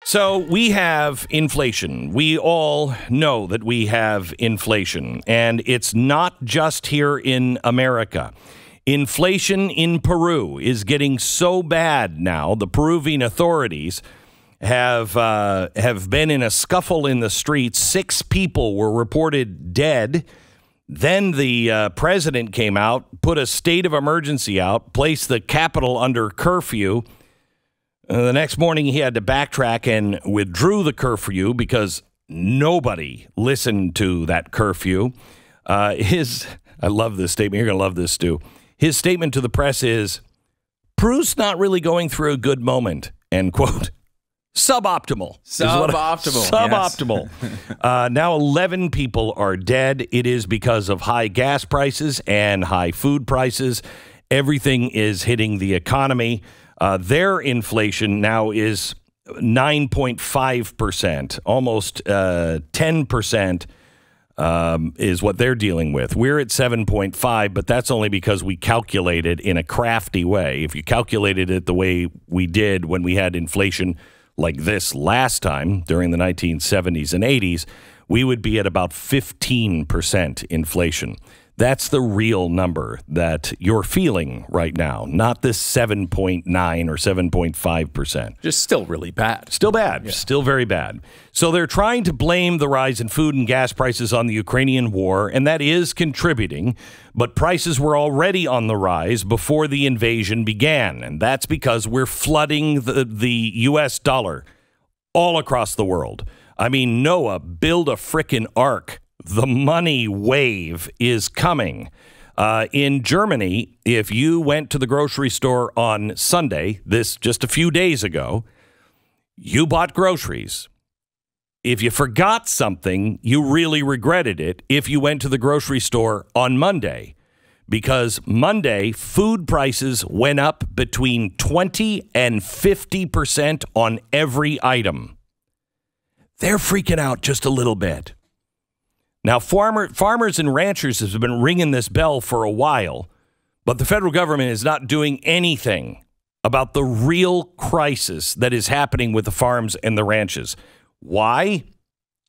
So we have inflation. We all know that we have inflation, and it's not just here in America. Inflation in Peru is getting so bad now. The Peruvian authorities have been in a scuffle in the streets. 6 people were reported dead. Then the president came out, put a state of emergency out, placed the capital under curfew. The next morning, he had to backtrack and withdrew the curfew because nobody listened to that curfew. I love this statement. You're going to love this, Stu. His statement to the press is, Peru's not really going through a good moment, end quote. Suboptimal. Suboptimal. Yes. Now 11 people are dead. It is because of high gas prices and high food prices. Everything is hitting the economy. Their inflation now is 9.5%, almost 10% is what they're dealing with. We're at 7.5, but that's only because we calculated in a crafty way. If you calculated it the way we did when we had inflation like this last time during the 1970s and 80s, we would be at about 15% inflation. That's the real number that you're feeling right now, not this 7.9 or 7.5%. Just still really bad. Still bad. Yeah. Still very bad. So they're trying to blame the rise in food and gas prices on the Ukrainian war, and that is contributing. But prices were already on the rise before the invasion began, and that's because we're flooding the U.S. dollar all across the world. I mean, Noah, build a frickin' ark. The money wave is coming. In Germany, if you went to the grocery store on Sunday, this just a few days ago, you bought groceries. If you forgot something, you really regretted it if you went to the grocery store on Monday. Because Monday, food prices went up between 20 and 50% on every item. They're freaking out just a little bit. Now, farmers and ranchers have been ringing this bell for a while, but the federal government is not doing anything about the real crisis that is happening with the farms and the ranches. Why?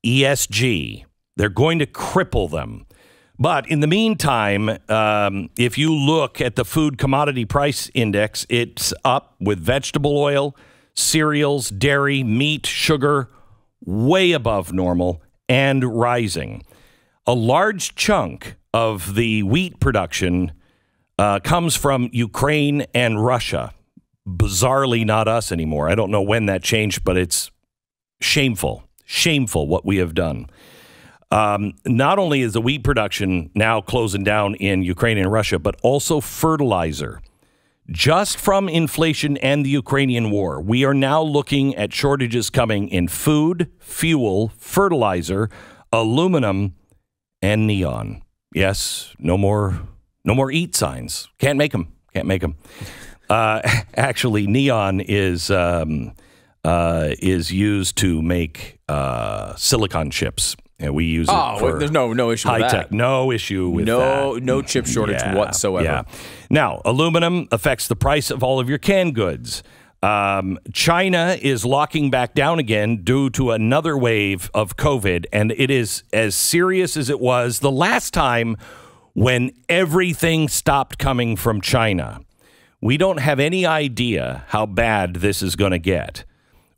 ESG. They're going to cripple them. But in the meantime, if you look at the food commodity price index, it's up with vegetable oil, cereals, dairy, meat, sugar, way above normal and rising. A large chunk of the wheat production comes from Ukraine and Russia. Bizarrely, not us anymore. I don't know when that changed, but it's shameful. Shameful what we have done. Not only is the wheat production now closing down in Ukraine and Russia, but also fertilizer. Just from inflation and the Ukrainian war, we are now looking at shortages coming in food, fuel, fertilizer, aluminum, and neon. Yes, no more eat signs. Can't make them. Actually, neon is used to make silicon chips. And we use it for there's no issue with that. High tech. No issue with that. No chip shortage whatsoever. Yeah. Now, aluminum affects the price of all of your canned goods. China is locking back down again due to another wave of COVID, and it is as serious as it was the last time when everything stopped coming from China. We don't have any idea how bad this is going to get.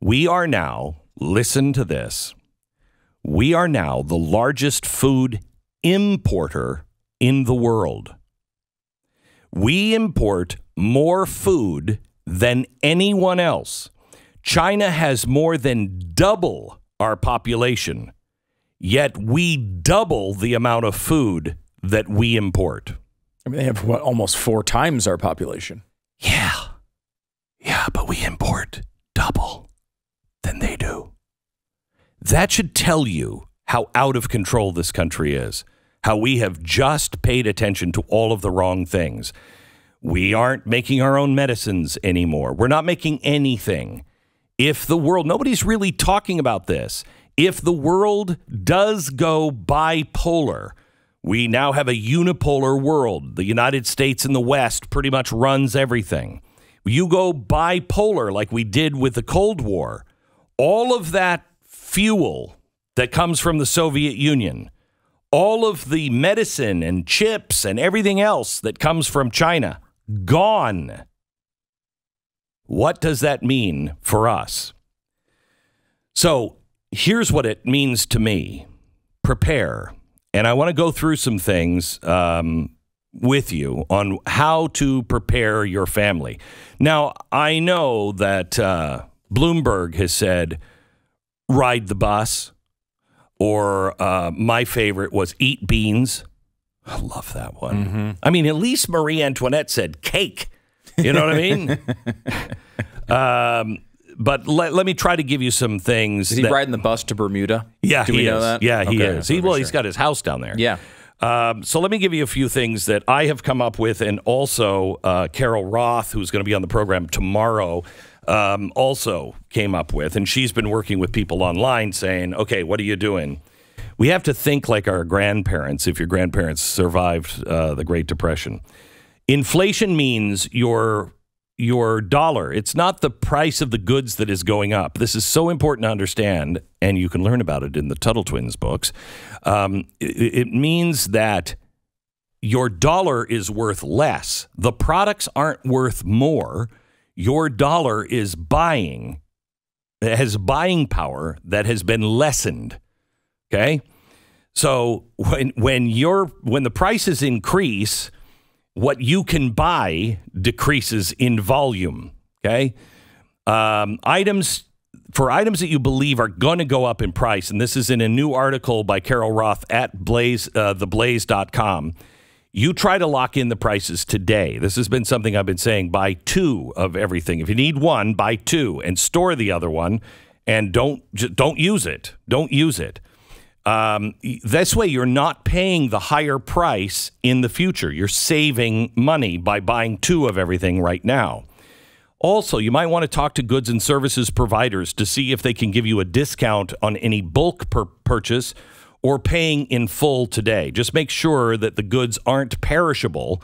We are now, listen to this, we are now the largest food importer in the world. We import more food than anyone else. China has more than double our population, yet we double the amount of food that we import. I mean, they have almost 4 times our population. Yeah, but we import double than they do. That should tell you how out of control this country is, how we have just paid attention to all of the wrong things. We aren't making our own medicines anymore. We're not making anything. If the world, nobody's really talking about this. If the world does go bipolar, we now have a unipolar world. The United States and the West pretty much runs everything. You go bipolar like we did with the Cold War, all of that fuel that comes from the Soviet Union, all of the medicine and chips and everything else that comes from China, gone. What does that mean for us? So here's what it means to me. Prepare. And I want to go through some things with you on how to prepare your family. Now, I know that Bloomberg has said, ride the bus, or my favorite was eat beans. I love that one. Mm-hmm. I mean, at least Marie Antoinette said cake. You know what I mean? But let me try to give you some things. Is he riding the bus to Bermuda? Yeah, Do we know that? Yeah, he Okay, is. He's got his house down there. Yeah. So let me give you a few things that I have come up with, and also Carol Roth, who's going to be on the program tomorrow, also came up with, and she's been working with people online saying, okay, what are you doing? We have to think like our grandparents, if your grandparents survived the Great Depression. Inflation means your dollar. It's not the price of the goods that is going up. This is so important to understand, and you can learn about it in the Tuttle Twins books. It means that your dollar is worth less. The products aren't worth more. Your dollar is buying. It has buying power that has been lessened. Okay? So when the prices increase, what you can buy decreases in volume, okay? Items that you believe are going to go up in price, and this is in a new article by Carol Roth at theblaze.com. You try to lock in the prices today. This has been something I've been saying. Buy two of everything. If you need one, buy two and store the other one, and don't use it. Don't use it. This way, you're not paying the higher price in the future. You're saving money by buying two of everything right now. Also, you might want to talk to goods and services providers to see if they can give you a discount on any bulk purchase or paying in full today. Just make sure that the goods aren't perishable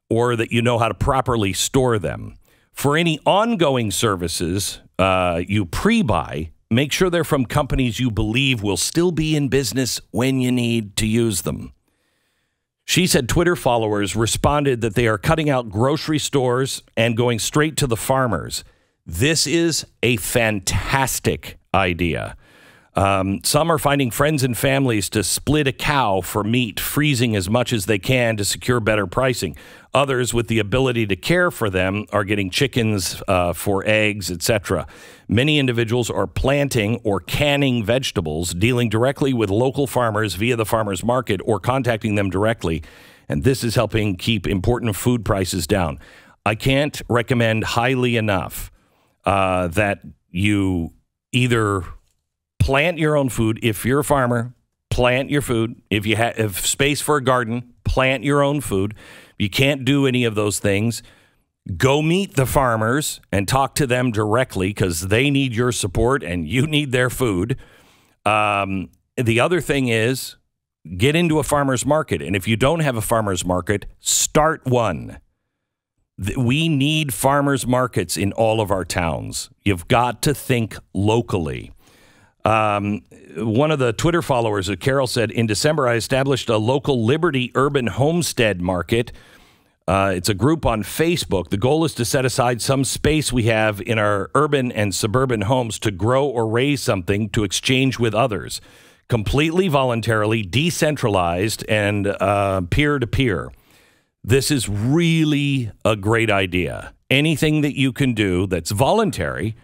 or that you know how to properly store them. For any ongoing services you pre-buy, make sure they're from companies you believe will still be in business when you need to use them. She said Twitter followers responded that they are cutting out grocery stores and going straight to the farmers. This is a fantastic idea. Some are finding friends and families to split a cow for meat, freezing as much as they can to secure better pricing. Others, with the ability to care for them, are getting chickens for eggs, etc. Many individuals are planting or canning vegetables, dealing directly with local farmers via the farmers market or contacting them directly. And this is helping keep important food prices down. I can't recommend highly enough that you either plant your own food. If you're a farmer, plant your food. If you have space for a garden, plant your own food. You can't do any of those things. Go meet the farmers and talk to them directly because they need your support and you need their food. The other thing is get into a farmer's market. And if you don't have a farmer's market, start one. We need farmers markets in all of our towns. You've got to think locally. One of the Twitter followers of Carol said, in December, I established a local Liberty Urban Homestead Market. It's a group on Facebook. The goal is to set aside some space we have in our urban and suburban homes to grow or raise something to exchange with others. Completely voluntarily, decentralized, and peer-to-peer. This is really a great idea. Anything that you can do that's voluntary,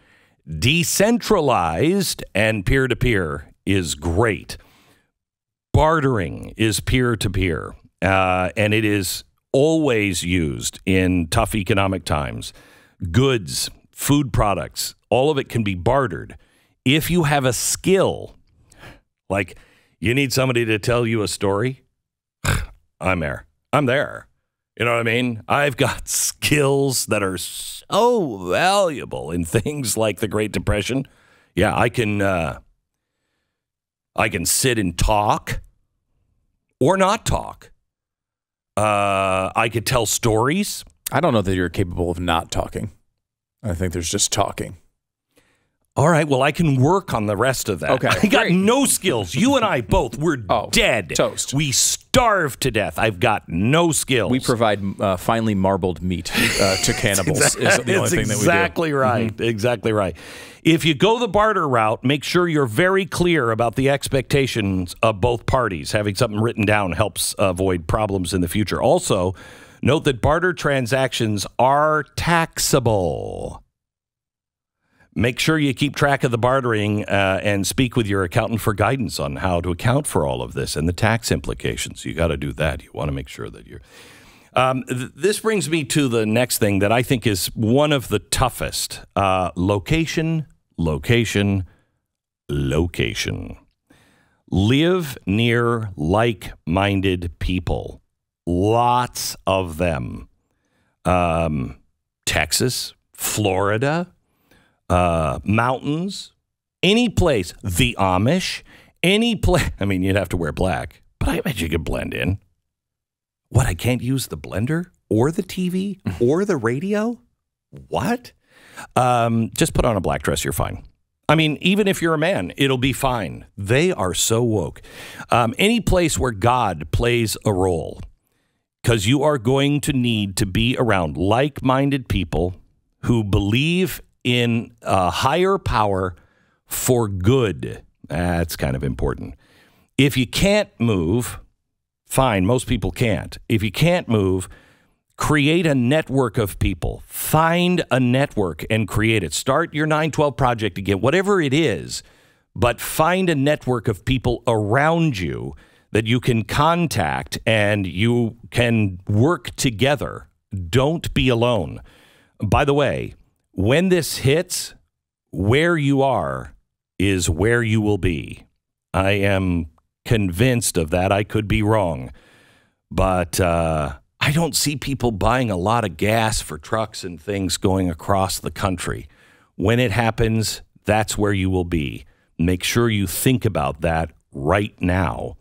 decentralized, and peer-to-peer is great. Bartering is peer-to-peer, and it is always used in tough economic times. Goods, food products, all of it can be bartered. If you have a skill, like you need somebody to tell you a story, I'm there. I'm there. You know what I mean? I've got skills that are so valuable in things like the Great Depression. Yeah, I can sit and talk or not talk. I could tell stories. I don't know that you're capable of not talking. I think there's just talking. All right, well, I can work on the rest of that. Okay, I got great. no skills. You and I both, we're dead. Toast. We starve to death. I've got no skills. We provide finely marbled meat to cannibals. Is the only thing that we do. Exactly right. Mm-hmm. Exactly right. If you go the barter route, make sure you're very clear about the expectations of both parties. Having something written down helps avoid problems in the future. Also, note that barter transactions are taxable. Make sure you keep track of the bartering and speak with your accountant for guidance on how to account for all of this and the tax implications. You got to do that. You want to make sure that you're... This brings me to the next thing that I think is one of the toughest. Location, location, location. Live near like-minded people. Lots of them. Texas, Florida... mountains, any place, the Amish, any place. I mean, you'd have to wear black, but I bet you could blend in. What, I can't use the blender or the TV or the radio? What? Just put on a black dress, you're fine. I mean, even if you're a man, it'll be fine. They are so woke. Any place where God plays a role, because you are going to need to be around like-minded people who believe in a higher power for good. That's kind of important. If you can't move, fine, most people can't. If you can't move, create a network of people. Find a network and create it. Start your 912 project again, whatever it is, but find a network of people around you that you can contact and you can work together. Don't be alone. By the way, when this hits, where you are is where you will be. I am convinced of that. I could be wrong. But I don't see people buying a lot of gas for trucks and things going across the country. When it happens, that's where you will be. Make sure you think about that right now.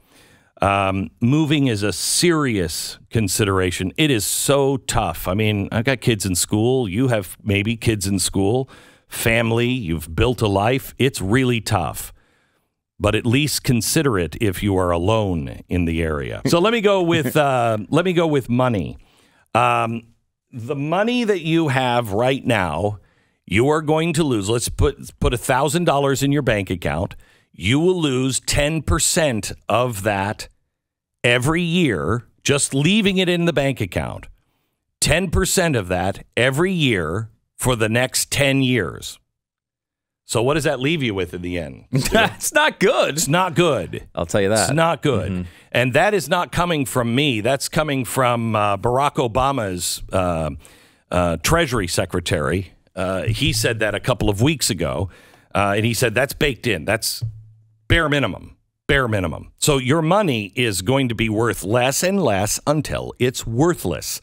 Moving is a serious consideration. It is so tough. I mean, I've got kids in school. You have maybe kids in school, family. You've built a life. It's really tough. But at least consider it if you are alone in the area. So let me go with money. The money that you have right now, you are going to lose. Let's put $1,000 in your bank account. You will lose 10% of that every year, just leaving it in the bank account. 10% of that every year for the next 10 years. So what does that leave you with in the end? It's not good. It's not good. I'll tell you that. It's not good. Mm-hmm. And that is not coming from me. That's coming from Barack Obama's Treasury Secretary. He said that a couple of weeks ago. And he said that's baked in. That's bare minimum. Bare minimum. So your money is going to be worth less and less until it's worthless.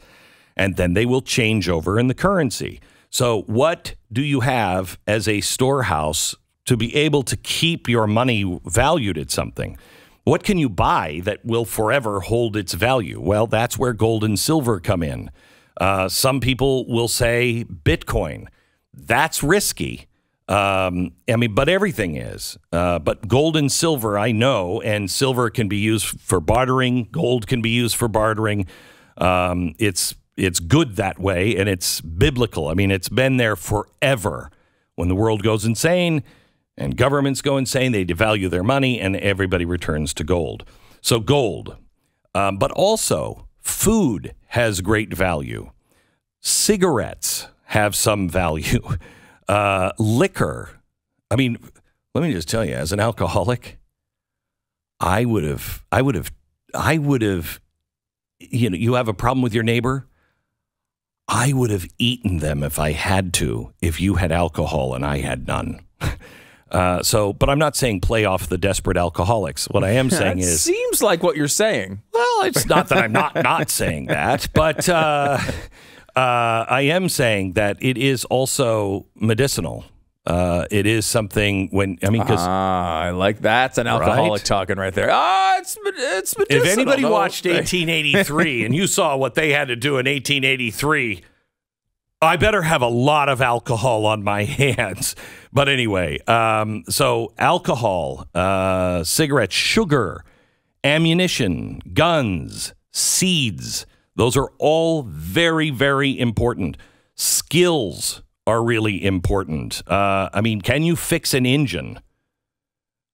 And then they will change over in the currency. So what do you have as a storehouse to be able to keep your money valued at something? What can you buy that will forever hold its value? Well, that's where gold and silver come in. Some people will say Bitcoin. That's risky. But everything is. But gold and silver, I know, and silver can be used for bartering. Gold can be used for bartering. It's good that way, and it's biblical. I mean, it's been there forever. When the world goes insane and governments go insane, they devalue their money, and everybody returns to gold. So gold. But also, food has great value. Cigarettes have some value. Liquor. I mean, let me just tell you, as an alcoholic, I would have, you have a problem with your neighbor? I would have eaten them if I had to, if you had alcohol and I had none. But I'm not saying play off the desperate alcoholics. What I am saying is... seems like what you're saying. Well, it's not that I'm not saying that, but I am saying that it is also medicinal. It is something because I like that's an alcoholic talking right there. It's medicinal. If anybody watched 1883 and you saw what they had to do in 1883, I better have a lot of alcohol on my hands. But anyway, so alcohol, cigarettes, sugar, ammunition, guns, seeds, those are all very, very important. Skills are really important. I mean, can you fix an engine?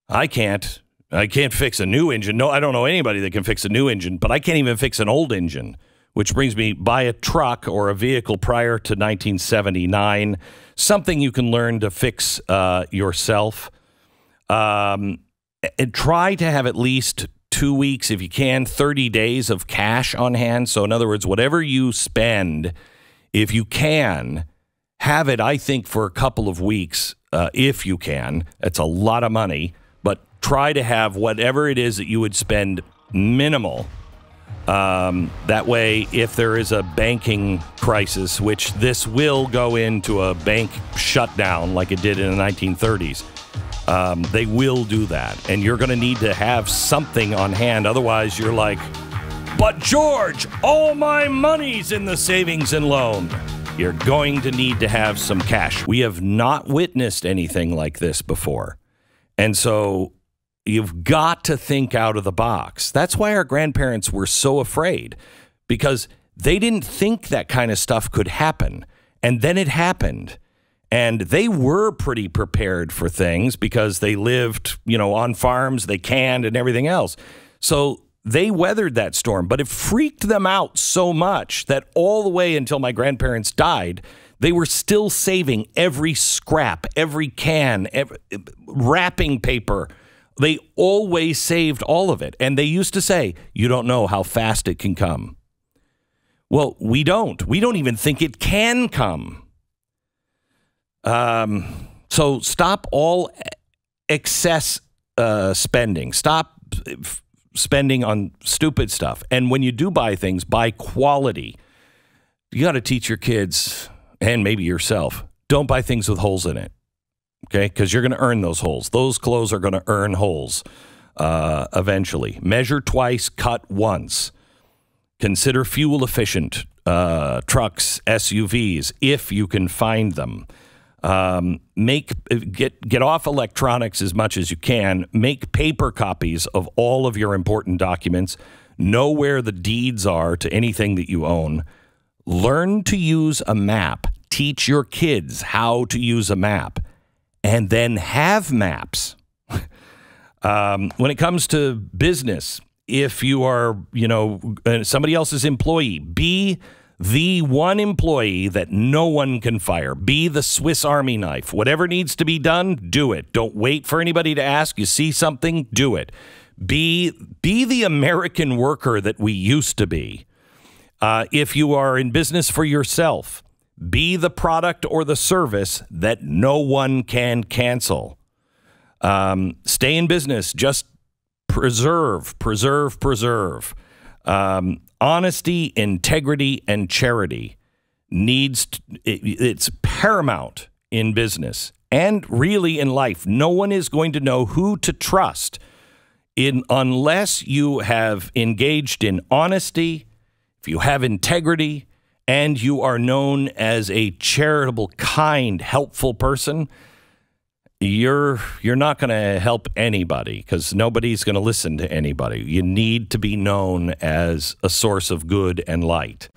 I can't. I can't fix a new engine. No, I don't know anybody that can fix a new engine, but I can't even fix an old engine, which brings me, buy a truck or a vehicle prior to 1979, something you can learn to fix yourself. And try to have at least 2 weeks, if you can, 30 days of cash on hand. So in other words, whatever you spend, if you can, have it, I think, for a couple of weeks, if you can. It's a lot of money. But try to have whatever it is that you would spend minimal. That way, if there is a banking crisis, which this will go into a bank shutdown like it did in the 1930s, they will do that. And you're going to need to have something on hand. Otherwise, you're like, but George, all my money's in the savings and loan. You're going to need to have some cash. We have not witnessed anything like this before. And so you've got to think out of the box. That's why our grandparents were so afraid, because they didn't think that kind of stuff could happen. And then it happened. And they were pretty prepared for things because they lived, on farms, they canned and everything else. So they weathered that storm, but it freaked them out so much that all the way until my grandparents died, they were still saving every scrap, every can, every wrapping paper. They always saved all of it. And they used to say, you don't know how fast it can come. Well, we don't. We don't even think it can come. So stop all excess spending. Stop spending on stupid stuff. And when you do buy things, buy quality. You got to teach your kids, and maybe yourself, don't buy things with holes in it. Okay, because you're going to earn those holes. Those clothes are going to earn holes eventually. Measure twice, cut once. Consider fuel-efficient trucks, SUVs, if you can find them. Get off electronics as much as you can. Make paper copies of all of your important documents. Know where the deeds are to anything that you own. Learn to use a map. Teach your kids how to use a map. And then have maps. When it comes to business, if you are, somebody else's employee, be the one employee that no one can fire. Be the Swiss Army knife. Whatever needs to be done, do it. Don't wait for anybody to ask. You see something, do it. Be the American worker that we used to be. If you are in business for yourself, be the product or the service that no one can cancel. Stay in business. Just preserve. Honesty, integrity, and charity it's paramount in business and really in life. No one is going to know who to trust unless you have engaged in honesty, if you have integrity, and you are known as a charitable, kind, helpful person. You're not going to help anybody because nobody's going to listen to anybody. You need to be known as a source of good and light.